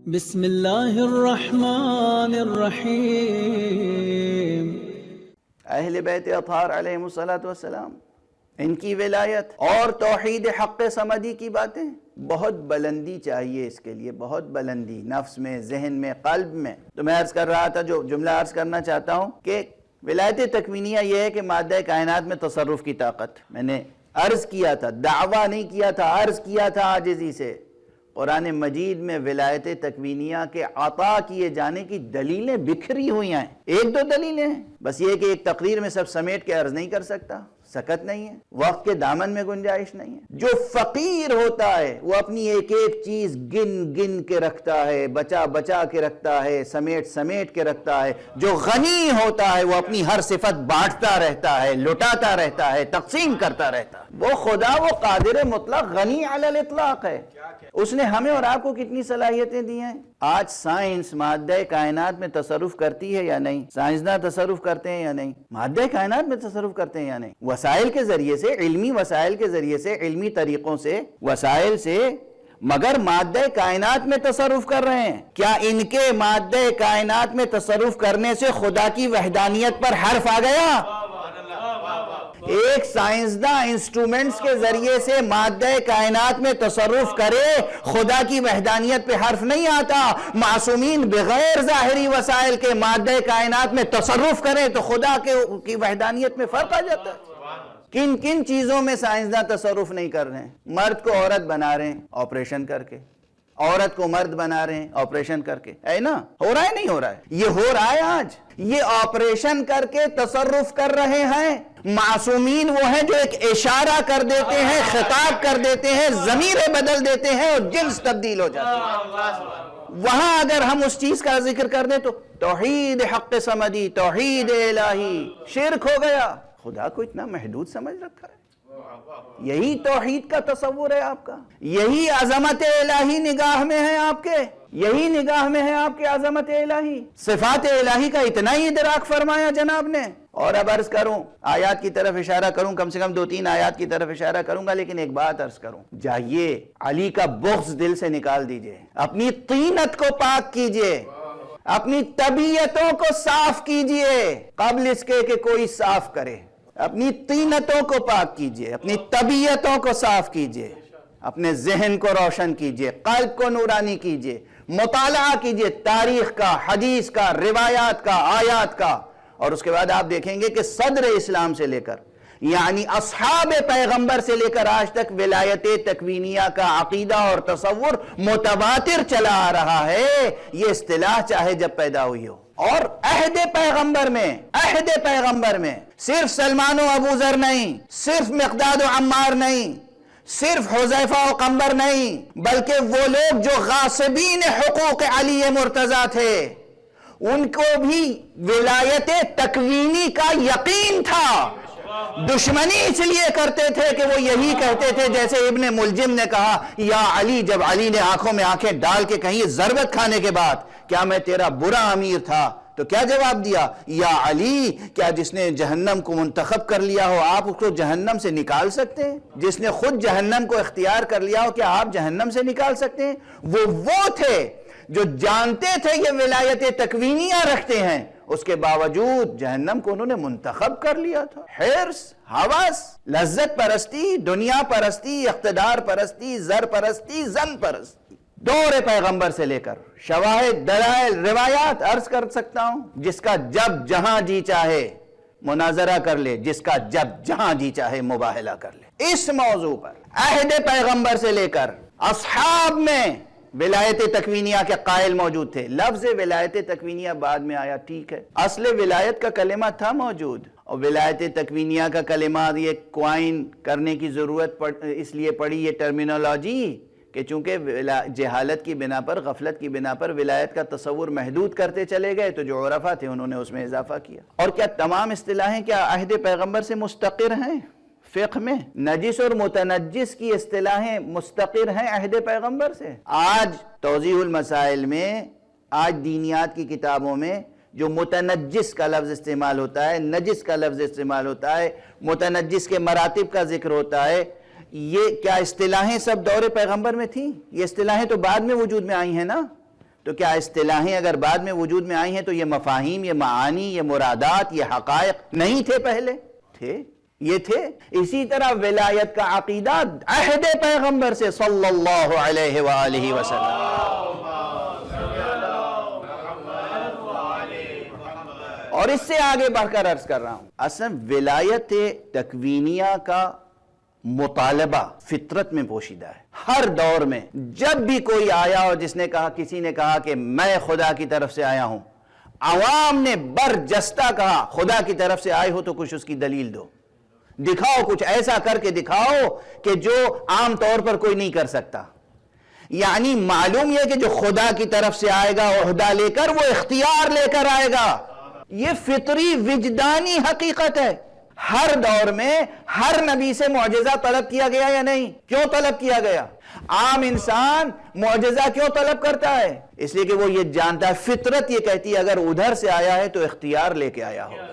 بسم اللہ الرحمن الرحیم۔ اہل بیت اطہار علیہم السلام، ان کی ولایت اور توحید حق صمدی کی باتیں، بہت بلندی چاہیے اس کے لیے، بہت بلندی نفس میں، ذہن میں، قلب میں۔ تو میں عرض کر رہا تھا، جو جملہ عرض کرنا چاہتا ہوں کہ ولایت تکوینیہ یہ ہے کہ مادہ کائنات میں تصرف کی طاقت۔ میں نے عرض کیا تھا، دعویٰ نہیں کیا تھا، عرض کیا تھا عاجزی سے، قرآن مجید میں ولایت تکوینیہ کے عطا کیے جانے کی دلیلیں بکھری ہوئی ہیں۔ ایک دو دلیلیں ہیں، بس یہ کہ ایک تقریر میں سب سمیٹ کے عرض نہیں کر سکتا، سکت نہیں ہے، وقت کے دامن میں گنجائش نہیں ہے۔ جو فقیر ہوتا ہے وہ اپنی ایک ایک چیز گن گن کے رکھتا ہے، بچا بچا کے رکھتا ہے، سمیٹ سمیٹ کے رکھتا ہے۔ جو غنی ہوتا ہے وہ اپنی ہر صفت بانٹتا رہتا ہے، لٹاتا رہتا ہے، تقسیم کرتا رہتا ہے۔ وہ خدا، وہ قادر مطلق، غنی علی الاطلاق ہے۔ اس نے ہمیں اور آپ کو کتنی صلاحیتیں دی ہیں۔ آج سائنس مادہ کائنات میں تصرف کرتی ہے یا نہیں؟ سائنسداں تصرف کرتے ہیں یا نہیں؟ مادہ کائنات میں تصرف کرتے ہیں یا نہیں؟ وسائل کے ذریعے سے، علمی وسائل کے ذریعے سے، علمی طریقوں سے، وسائل سے، مگر مادہ کائنات میں تصرف کر رہے ہیں۔ کیا ان کے مادہ کائنات میں تصرف کرنے سے خدا کی وحدانیت پر حرف آ گیا؟ ایک سائنسداں انسٹرومنٹس کے ذریعے سے مادہ کائنات میں تصرف کرے، خدا کی وحدانیت پہ حرف نہیں آتا۔ معصومین بغیر ظاہری وسائل کے مادہ کائنات میں تصرف کریں تو خدا کی وحدانیت میں فرق آ جاتا ہے۔ کن کن چیزوں میں سائنسداں تصرف نہیں کر رہے ہیں؟ مرد کو عورت بنا رہے ہیں آپریشن کر کے، عورت کو مرد بنا رہے ہیں آپریشن کر کے، ہے نا؟ ہو رہا ہے نہیں ہو رہا ہے؟ یہ ہو رہا ہے آج۔ یہ آپریشن کر کے تصرف کر رہے ہیں۔ معصومین وہ ہیں جو ایک اشارہ کر دیتے ہیں، خطاب کر دیتے ہیں، ضمیریں بدل دیتے ہیں اور جنس تبدیل ہو جاتی ہے۔ وہاں اگر ہم اس چیز کا ذکر کر دیں تو توحید حق صمدی، توحید الہی، شرک ہو گیا۔ خدا کو اتنا محدود سمجھ رکھا ہے؟ یہی توحید کا تصور ہے آپ کا؟ یہی عظمت الہی نگاہ میں ہے آپ کے؟ یہی نگاہ میں ہے آپ کے عظمت الہی؟ صفات الہی کا اتنا ہی ادراک فرمایا جناب نے؟ اور اب عرض کروں، آیات کی طرف اشارہ کروں، کم سے کم 2-3 آیات کی طرف اشارہ کروں گا، لیکن ایک بات عرض کروں، جائیے علی کا بغض دل سے نکال دیجئے، اپنی طینت کو پاک کیجئے، اپنی طبیعتوں کو صاف کیجئے قبل اس کے کہ کوئی صاف کرے۔ اپنی طینتوں کو پاک کیجئے، اپنی طبیعتوں کو صاف کیجئے، اپنے ذہن کو روشن کیجئے، قلب کو نورانی کیجئے، مطالعہ کیجئے تاریخ کا، حدیث کا، روایات کا، آیات کا، اور اس کے بعد آپ دیکھیں گے کہ صدر اسلام سے لے کر، یعنی اصحاب پیغمبر سے لے کر آج تک ولایت تکوینیہ کا عقیدہ اور تصور متواتر چلا آ رہا ہے۔ یہ اصطلاح چاہے جب پیدا ہوئی ہو، اور عہد پیغمبر میں صرف سلمان و ابو ذر نہیں، صرف مقداد و عمار نہیں، صرف حذیفہ و قنبر نہیں، بلکہ وہ لوگ جو غاصبین حقوق علی مرتضیٰ تھے، ان کو بھی ولایت تکوینی کا یقین تھا۔ دشمنی اس لیے کرتے تھے کہ وہ یہی کہتے تھے، جیسے ابن ملجم نے کہا، یا علی، جب علی نے آنکھوں میں آنکھیں ڈال کے کہیں ضربت کھانے کے بعد، کیا میں تیرا برا امیر تھا؟ تو کیا جواب دیا؟ یا علی، کیا جس نے جہنم کو منتخب کر لیا ہو آپ اس کو جہنم سے نکال سکتے ہیں؟ جس نے خود جہنم کو اختیار کر لیا ہو کیا آپ جہنم سے نکال سکتے ہیں؟ وہ تھے جو جانتے تھے یہ ولایت تکوینیہ رکھتے ہیں، اس کے باوجود جہنم کو انہوں نے منتخب کر لیا تھا۔ حرص، ہوس، لذت پرستی، دنیا پرستی، اقتدار پرستی، زر پرستی، زن پرستی، دور پیغمبر سے لے کر شواہد، دلائل، روایات عرض کر سکتا ہوں۔ جس کا جب جہاں جی چاہے مناظرہ کر لے، جس کا جب جہاں جی چاہے مباہلہ کر لے۔ اس موضوع پر عہد پیغمبر سے لے کر اصحاب میں ولایت تکوینیہ کے قائل موجود تھے۔ لفظ ولایت تکوینیہ بعد میں آیا، ٹھیک ہے، اصل ولایت کا کلمہ تھا موجود، اور ولایت تکوینیہ کا کلمہ یہ کوائن کرنے کی ضرورت اس لیے پڑی، یہ ٹرمینالوجی، کہ چونکہ جہالت کی بنا پر، غفلت کی بنا پر ولایت کا تصور محدود کرتے چلے گئے، تو جو عرفا تھے انہوں نے اس میں اضافہ کیا۔ اور کیا تمام اصطلاحیں کیا عہد پیغمبر سے مستقر ہیں؟ فقہ میں نجس اور متنجس کی اصطلاحیں مستقر ہیں عہد پیغمبر سے۔ آج توضیح المسائل میں، آج دینیات کی کتابوں میں جو متنجس کا لفظ استعمال ہوتا ہے، نجس کا لفظ استعمال ہوتا ہے، متنجس کے مراتب کا ذکر ہوتا ہے، یہ کیا اصطلاحیں سب دور پیغمبر میں تھیں؟ یہ اصطلاحیں تو بعد میں وجود میں آئی ہیں نا۔ تو کیا اصطلاحیں اگر بعد میں وجود میں آئی ہیں تو یہ مفاہیم، یہ معانی، یہ مرادات، یہ حقائق نہیں تھے پہلے؟ تھے، یہ تھے۔ اسی طرح ولایت کا عقیدہ عہد پیغمبر سے صلی اللہ علیہ وآلہ وسلم، اور اس سے آگے بڑھ کر عرض کر رہا ہوں، اصل ولایت تکوینیہ کا مطالبہ فطرت میں پوشیدہ ہے۔ ہر دور میں جب بھی کوئی آیا اور جس نے کہا، کسی نے کہا کہ میں خدا کی طرف سے آیا ہوں، عوام نے برجستہ کہا خدا کی طرف سے آئے ہو تو کچھ اس کی دلیل دو، دکھاؤ، کچھ ایسا کر کے دکھاؤ کہ جو عام طور پر کوئی نہیں کر سکتا۔ یعنی معلوم یہ کہ جو خدا کی طرف سے آئے گا عہدہ لے کر، وہ اختیار لے کر آئے گا۔ یہ فطری وجدانی حقیقت ہے۔ ہر دور میں ہر نبی سے معجزہ طلب کیا گیا یا نہیں؟ کیوں طلب کیا گیا؟ عام انسان معجزہ کیوں طلب کرتا ہے؟ اس لیے کہ وہ یہ جانتا ہے، فطرت یہ کہتی ہے اگر ادھر سے آیا ہے تو اختیار لے کے آیا ہوگا،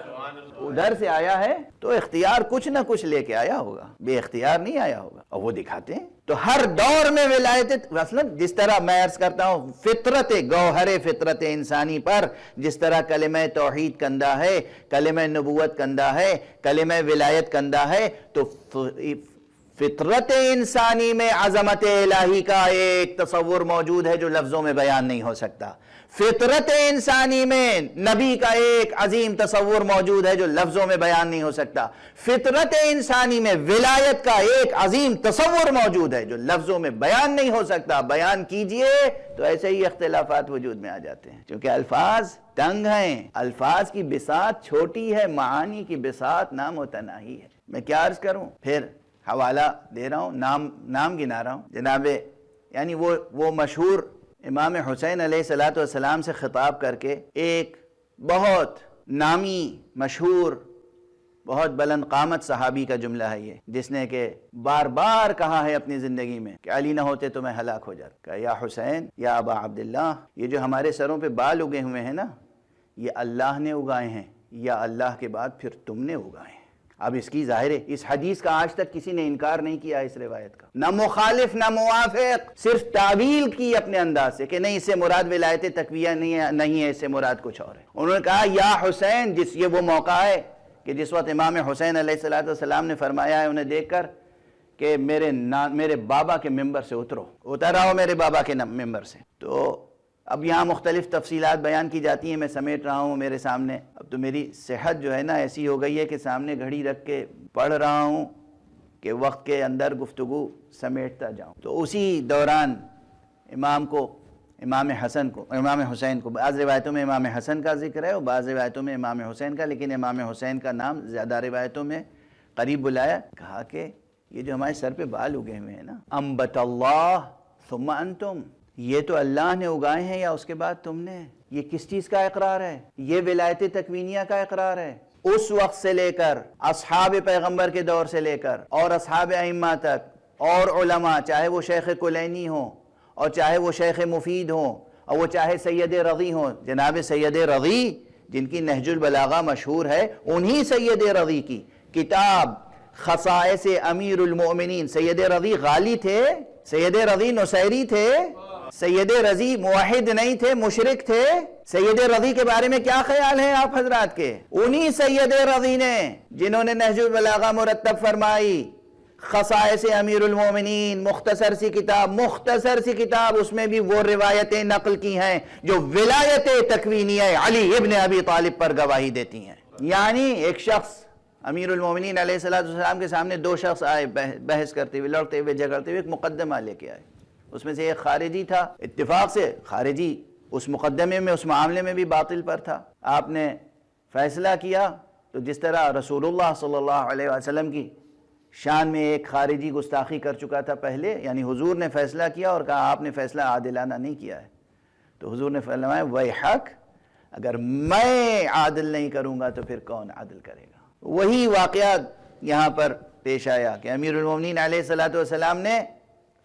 ادھر سے آیا ہے تو اختیار کچھ نہ کچھ لے کے آیا ہوگا، بے اختیار نہیں آیا ہوگا، اور وہ دکھاتے ہیں۔ تو ہر دور میں ولایت، مثلا جس طرح میں عرض کرتا ہوں فطرت گوہر فطرت انسانی پر جس طرح کلمہ توحید کندہ ہے، کلمہ نبوت کندہ ہے، کلمہ ولایت کندہ ہے، تو فطرت انسانی میں عظمت الہی کا ایک تصور موجود ہے جو لفظوں میں بیان نہیں ہو سکتا۔ فطرت انسانی میں نبی کا ایک عظیم تصور موجود ہے جو لفظوں میں بیان نہیں ہو سکتا۔ فطرت انسانی میں ولایت کا ایک عظیم تصور موجود ہے جو لفظوں میں بیان نہیں ہو سکتا۔ بیان کیجئے تو ایسے ہی اختلافات وجود میں آ جاتے ہیں، کیونکہ الفاظ تنگ ہیں، الفاظ کی بساط چھوٹی ہے، معانی کی بساط نامتناہی ہے۔ میں کیا عرض کروں؟ پھر حوالہ دے رہا ہوں، نام گنا رہا ہوں، جناب یعنی وہ مشہور امام حسین علیہ السلام سے خطاب کر کے ایک بہت نامی مشہور بہت بلند قامت صحابی کا جملہ ہے یہ، جس نے کہ بار بار کہا ہے اپنی زندگی میں کہ علی نہ ہوتے تو میں ہلاک ہو جاتا، کہ یا حسین یا ابا عبداللہ، یہ جو ہمارے سروں پہ بال اگے ہوئے ہیں نا، یہ اللہ نے اگائے ہیں یا اللہ کے بعد پھر تم نے اگائے ہیں۔ اب اس کی ظاہر ہے اس حدیث کا آج تک کسی نے انکار نہیں کیا اس روایت کا، نہ مخالف نہ موافق، صرف تعویل کی اپنے انداز سے کہ نہیں اس سے مراد ولایت تقویہ نہیں ہے، اس سے مراد کچھ اور ہے۔ انہوں نے کہا یا حسین، یہ وہ موقع ہے کہ جس وقت امام حسین علیہ السلام نے فرمایا ہے انہیں دیکھ کر کہ میرے بابا کے ممبر سے اتر آؤ میرے بابا کے ممبر سے۔ تو اب یہاں مختلف تفصیلات بیان کی جاتی ہیں، میں سمیٹ رہا ہوں میرے سامنے۔ اب تو میری صحت جو ہے نا ایسی ہو گئی ہے کہ سامنے گھڑی رکھ کے پڑھ رہا ہوں کہ وقت کے اندر گفتگو سمیٹتا جاؤں۔ تو اسی دوران امام حسین کو بعض روایتوں میں امام حسن کا ذکر ہے اور بعض روایتوں میں امام حسین کا، لیکن امام حسین کا نام زیادہ روایتوں میں قریب بلایا۔ کہا کہ یہ جو ہمارے سر پہ بال اگے ہوئے ہیں نا، انبت اللہ ثم انتم، یہ تو اللہ نے اگائے ہیں یا اس کے بعد تم نے؟ یہ کس چیز کا اقرار ہے؟ یہ ولایت تکوینیہ کا اقرار ہے۔ اس وقت سے لے کر اصحاب پیغمبر کے دور سے لے کر اور اصحاب ائمہ تک اور علماء، چاہے وہ شیخ کلینی ہوں اور چاہے وہ شیخ مفید ہوں اور وہ چاہے سید رضی ہوں، جناب سید رضی جن کی نہج البلاغہ مشہور ہے، انہی سید رضی کی کتاب خصائص امیر المؤمنین، سید رضی غالی تھے، سید رضی نصیری تھے، سید رضی موحد نہیں تھے، مشرک تھے۔ سید رضی کے بارے میں کیا خیال ہے آپ حضرات کے؟ انہی سید رضی نے جنہوں نے نہج البلاغہ مرتب فرمائی، خصائص امیر المومنین، مختصر سی کتاب، اس میں بھی وہ روایتیں نقل کی ہیں جو ولایت تکوینیہ علی ابن ابی طالب پر گواہی دیتی ہیں۔ یعنی ایک شخص امیر المومنین علیہ السلام کے سامنے دو شخص آئے بحث کرتے ہوئے، لڑتے ہوئے، جھگڑتے ہوئے، ایک مقدمہ لے کے آئے۔ اس میں سے ایک خارجی تھا، اتفاق سے خارجی اس مقدمے میں، اس معاملے میں بھی باطل پر تھا۔ آپ نے فیصلہ کیا تو جس طرح رسول اللہ صلی اللہ علیہ وسلم کی شان میں ایک خارجی گستاخی کر چکا تھا پہلے، یعنی حضور نے فیصلہ کیا اور کہا آپ نے فیصلہ عادلانہ نہیں کیا ہے، تو حضور نے فرمایا ویحک، اگر میں عادل نہیں کروں گا تو پھر کون عادل کرے گا؟ وہی واقعات یہاں پر پیش آیا کہ امیر المومنین علیہ السلام نے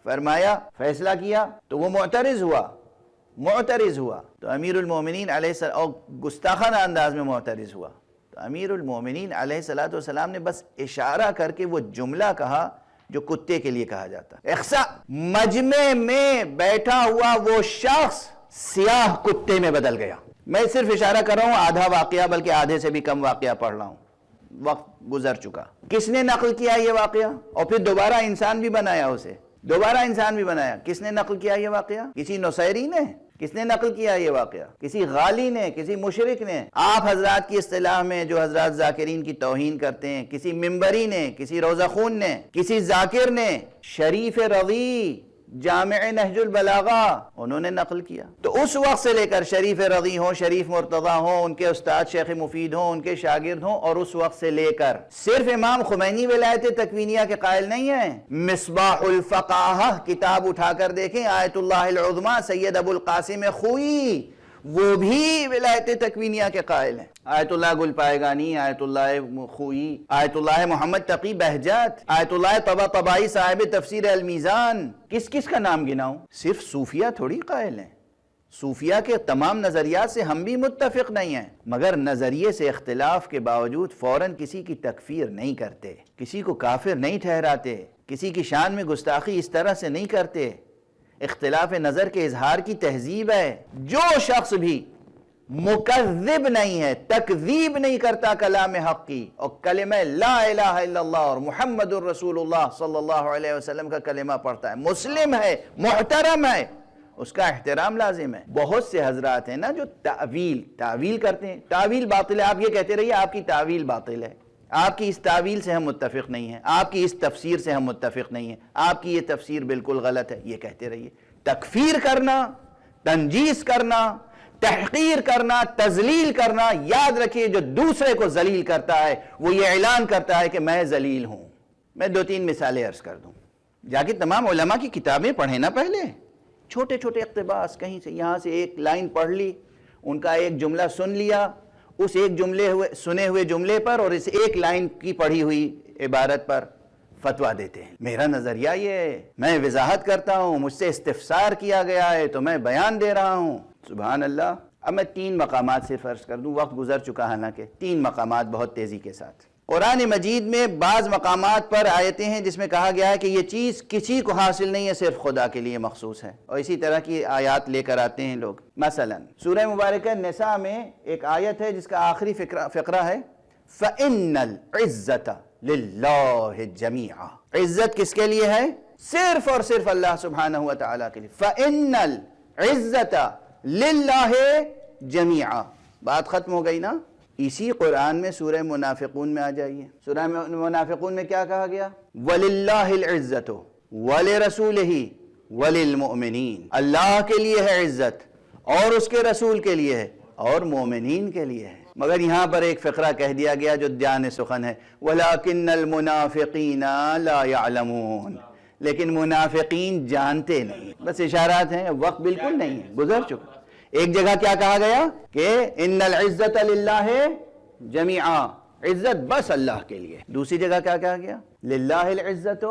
فرمایا، فیصلہ کیا تو وہ معترض ہوا تو امیر المومنین علیہ السلام اور گستاخانہ انداز میں معترض ہوا تو امیر المومنین علیہ السلام نے بس اشارہ کر کے وہ جملہ کہا جو کتے کے لیے کہا جاتا ہے، اخسا۔ مجمع میں بیٹھا ہوا وہ شخص سیاہ کتے میں بدل گیا. میں صرف اشارہ کر رہا ہوں, آدھا واقعہ بلکہ آدھے سے بھی کم واقعہ پڑھ رہا ہوں, وقت گزر چکا. کس نے نقل کیا یہ واقعہ؟ اور پھر دوبارہ انسان بھی بنایا اسے, دوبارہ انسان بھی بنایا. کس نے نقل کیا یہ واقعہ؟ کسی نصیری نے؟ کس نے نقل کیا یہ واقعہ؟ کسی غالی نے, کسی مشرک نے؟ آپ حضرات کی اصطلاح میں جو حضرات ذاکرین کی توہین کرتے ہیں, کسی منبری نے, کسی روزہ خون نے, کسی ذاکر نے, شریف رضی جامع نہج البلاغہ انہوں نے نقل کیا. تو اس وقت سے لے کر شریف رضی ہوں, شریف مرتضیٰ ہوں, ان کے استاد شیخ مفید ہوں, ان کے شاگرد ہوں, اور اس وقت سے لے کر صرف امام خمینی ولایت تکوینیہ کے قائل نہیں ہیں. مصباح الفقاہہ کتاب اٹھا کر دیکھیں, آیت اللہ العظمیٰ سید ابو القاسم خوئی, وہ بھی ولایت تکوینیہ کے قائل ہیں. آیت اللہ گل پائیگانی, آیت اللہ خوئی, آیت اللہ محمد تقی بہجت, آیت اللہ طباطبائی صاحب تفسیر المیزان. کس کس کا نام گناؤں؟ صرف صوفیہ تھوڑی قائل ہیں. صوفیہ کے تمام نظریات سے ہم بھی متفق نہیں ہیں, مگر نظریے سے اختلاف کے باوجود فوراً کسی کی تکفیر نہیں کرتے, کسی کو کافر نہیں ٹھہراتے, کسی کی شان میں گستاخی اس طرح سے نہیں کرتے. اختلاف نظر کے اظہار کی تہذیب ہے. جو شخص بھی مکذب نہیں ہے, تکذیب نہیں کرتا کلام حق کی, اور کلمہ لا الہ الا اللہ اور محمد الرسول اللہ صلی اللہ علیہ وسلم کا کلمہ پڑھتا ہے, مسلم ہے, محترم ہے, اس کا احترام لازم ہے. بہت سے حضرات ہیں نا جو تعویل کرتے ہیں. تعویل باطل ہے, آپ یہ کہتے رہیے آپ کی تعویل باطل ہے, آپ کی اس تعویل سے ہم متفق نہیں ہیں, آپ کی اس تفسیر سے ہم متفق نہیں ہیں, آپ کی یہ تفسیر بالکل غلط ہے, یہ کہتے رہیے. تکفیر کرنا, تنجیس کرنا, تحقیر کرنا, تذلیل کرنا, یاد رکھیے جو دوسرے کو ذلیل کرتا ہے وہ یہ اعلان کرتا ہے کہ میں ذلیل ہوں. میں 2-3 مثالیں عرض کر دوں. جا کے تمام علماء کی کتابیں پڑھیں نا پہلے. چھوٹے چھوٹے اقتباس, کہیں سے یہاں سے ایک لائن پڑھ لی, ان کا ایک جملہ سن لیا, اس ایک سنے ہوئے جملے پر اور اس ایک لائن کی پڑھی ہوئی عبارت پر فتویٰ دیتے ہیں. میرا نظریہ یہ ہے, میں وضاحت کرتا ہوں, مجھ سے استفسار کیا گیا ہے تو میں بیان دے رہا ہوں. سبحان اللہ. اب میں 3 مقامات سے فرض کر دوں, وقت گزر چکا حالانکہ 3 مقامات بہت تیزی کے ساتھ. قرآن مجید میں بعض مقامات پر آیتیں ہیں جس میں کہا گیا ہے کہ یہ چیز کسی کو حاصل نہیں ہے, صرف خدا کے لیے مخصوص ہے, اور اسی طرح کی آیات لے کر آتے ہیں لوگ. مثلا سورہ مبارکہ نساء میں ایک آیت ہے جس کا آخری فقرہ ہے فَإِنَّ الْعِزَّةَ لِلَّهِ جَمِيعًا. عزت کس کے لیے ہے؟ صرف اور صرف اللہ سبحانہ وتعالی کے لیے. فَإِنَّ الْعِزَّةَ لِلَّهِ جَمِيعًا. بات ختم ہو گئی نا. اسی قرآن میں سورہ منافقون میں آ جائیے. سورہ منافقون میں کیا کہا گیا؟ وَلِلَّهِ الْعِزَّةُ وَلِرَسُولِهِ وَلِلْمُؤْمِنِينَ. اللہ کے لیے ہے عزت, اور اس کے رسول کے لیے ہے, اور مومنین کے لیے ہے. مگر یہاں پر ایک فقرہ کہہ دیا گیا جو جان سخن ہے, وَلَكِنَّ الْمُنَافِقِينَ لَا يَعْلَمُونَ. لیکن منافقین جانتے نہیں. بس اشارات ہیں, وقت بالکل نہیں ہے, گزر چکا. ایک جگہ کیا کہا گیا کہ ان العزت للہ جمیعا, عزت بس اللہ کے لیے. دوسری جگہ کیا کہا گیا؟ للہ العزت,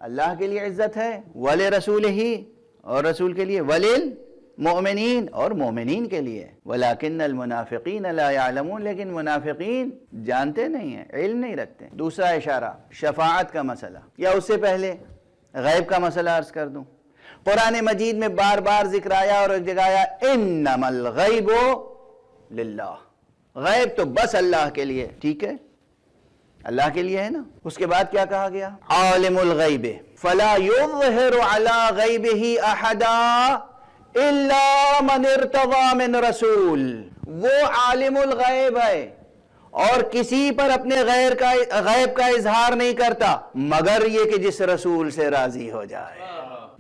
اللہ کے لیے عزت ہے, ولرسولہ, اور رسول کے لیے, وللمؤمنین, اور مومنین کے لیے. ولکن المنافقین لا یعلمون. لیکن منافقین جانتے نہیں ہیں, علم نہیں رکھتے. دوسرا اشارہ شفاعت کا مسئلہ, یا اس سے پہلے غیب کا مسئلہ عرض کر دوں. قرآن مجید میں بار بار ذکر آیا, اور ایک جگہ آیا انما الغیب للہ. غیب تو بس اللہ کے لیے, ٹھیک ہے, اللہ کے لیے ہے نا. اس کے بعد کیا کہا گیا؟ عالم الغیب فلا یظہر علی غیبہ احدا الا من ارتضی من رسول. وہ عالم الغیب ہے اور کسی پر اپنے غیب کا اظہار نہیں کرتا مگر یہ کہ جس رسول سے راضی ہو جائے.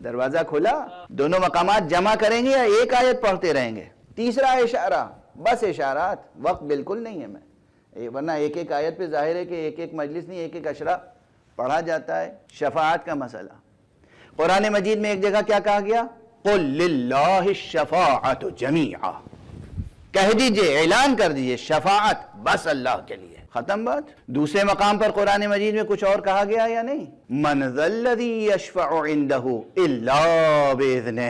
دروازہ کھلا. دونوں مقامات جمع کریں گے یا ایک آیت پڑھتے رہیں گے؟ تیسرا اشارہ, بس اشارات, وقت بالکل نہیں ہے میں, ورنہ ایک ایک آیت پہ ظاہر ہے کہ ایک ایک مجلس نہیں, ایک ایک اشرہ پڑھا جاتا ہے. شفاعت کا مسئلہ قرآن مجید میں ایک جگہ کیا کہا گیا؟ قل للہ الشفاعت جمیعا. کہہ دیجئے, اعلان کر دیجئے, شفاعت بس اللہ کے لیے, ختم بات. دوسرے مقام پر قرآن مجید میں کچھ اور کہا گیا یا نہیں؟ من ذا الذی یشفع عندہ الا باذنہ.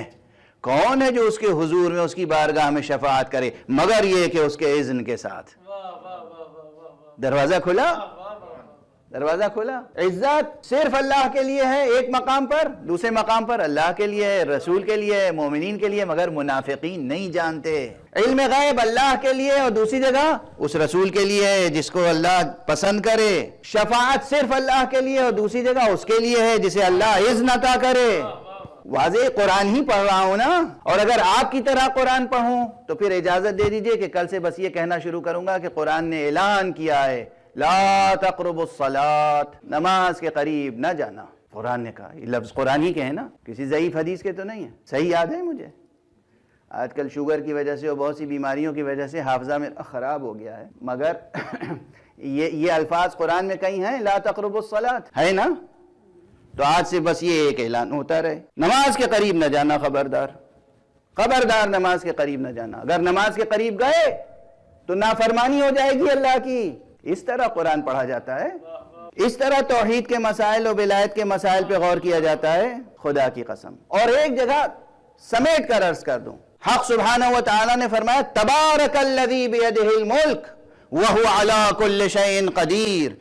کون ہے جو اس کے حضور میں, اس کی بارگاہ میں شفاعت کرے مگر یہ کہ اس کے اذن کے ساتھ. دروازہ کھلا. دروازہ کھلا. عزت صرف اللہ کے لیے ہے ایک مقام پر، دوسرے مقام پر اللہ کے لیے ہے، رسول کے لیے ہے، مومنین کے لیے، مگر منافقین نہیں جانتے. علم غیب اللہ کے لیے اور دوسری جگہ اس رسول کے لیے ہے جس کو اللہ پسند کرے. شفاعت صرف اللہ کے لیے اور دوسری جگہ اس کے لیے ہے جسے اللہ اذن عطا کرے. واضح قرآن ہی پڑھ رہا ہوں نا، اور اگر آپ کی طرح قرآن پڑھوں تو پھر اجازت دے دیجئے کہ کل سے بس یہ کہنا شروع کروں گا کہ قرآن نے اعلان کیا ہے لا تقربوا الصلاۃ، نماز کے قریب نہ جانا. قرآن نے کہا، یہ لفظ قرآن ہی کے ہیں نا، کسی ضعیف حدیث کے تو نہیں ہیں. صحیح یاد ہے مجھے. آج کل شوگر کی وجہ سے اور بہت سی بیماریوں کی وجہ سے حافظہ میرا خراب ہو گیا ہے، مگر یہ الفاظ قرآن میں کہیں ہیں لا تقربوا الصلاۃ، ہے نا. تو آج سے بس یہ ایک اعلان ہوتا رہے، نماز کے قریب نہ جانا. خبردار خبردار، نماز کے قریب نہ جانا. اگر نماز کے قریب گئے تو نافرمانی ہو جائے گی اللہ کی. اس طرح قرآن پڑھا جاتا ہے، اس طرح توحید کے مسائل اور ولایت کے مسائل پہ غور کیا جاتا ہے. خدا کی قسم. اور ایک جگہ سمیٹ کر عرض کر دوں، حق سبحانہ و تعالی نے فرمایا تبارک الذی بیدہ الملک وہو علی کل شیء قدیر.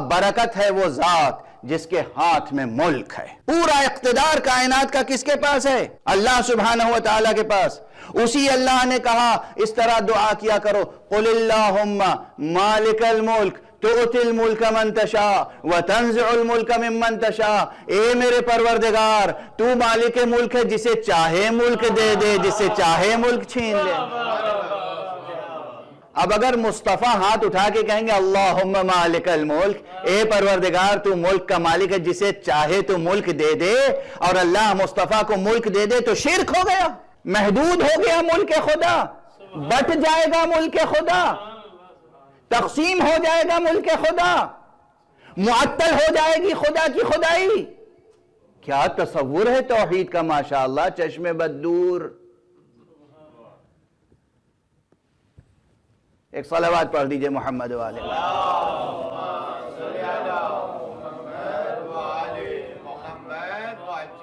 برکت ہے وہ ذات جس کے ہاتھ میں ملک ہے. پورا اقتدار کائنات کا کس کے پاس ہے؟ اللہ سبحانہ و تعالیٰ کے پاس. اسی اللہ نے کہا اس طرح دعا کیا کرو، قل اللہم مالک الملک تؤتی الملک من تشاء وتنزع الملک ممن تشاء. اے میرے پروردگار، تو مالک ملک ہے، جسے چاہے ملک دے دے، جسے چاہے ملک چھین لے. اب اگر مصطفیٰ ہاتھ اٹھا کے کہیں گے اللہم مالک الملک، اے پروردگار تو ملک کا مالک ہے، جسے چاہے تو ملک دے دے، اور اللہ مصطفیٰ کو ملک دے دے، تو شرک ہو گیا، محدود ہو گیا ملک خدا، بٹ جائے گا ملک خدا، تقسیم ہو جائے گا ملک خدا، معطل ہو جائے گی خدا کی خدائی. کیا تصور ہے توحید کا، ماشاءاللہ، چشم بد دور. ایک صلوات پڑھ دیجئے محمد والے.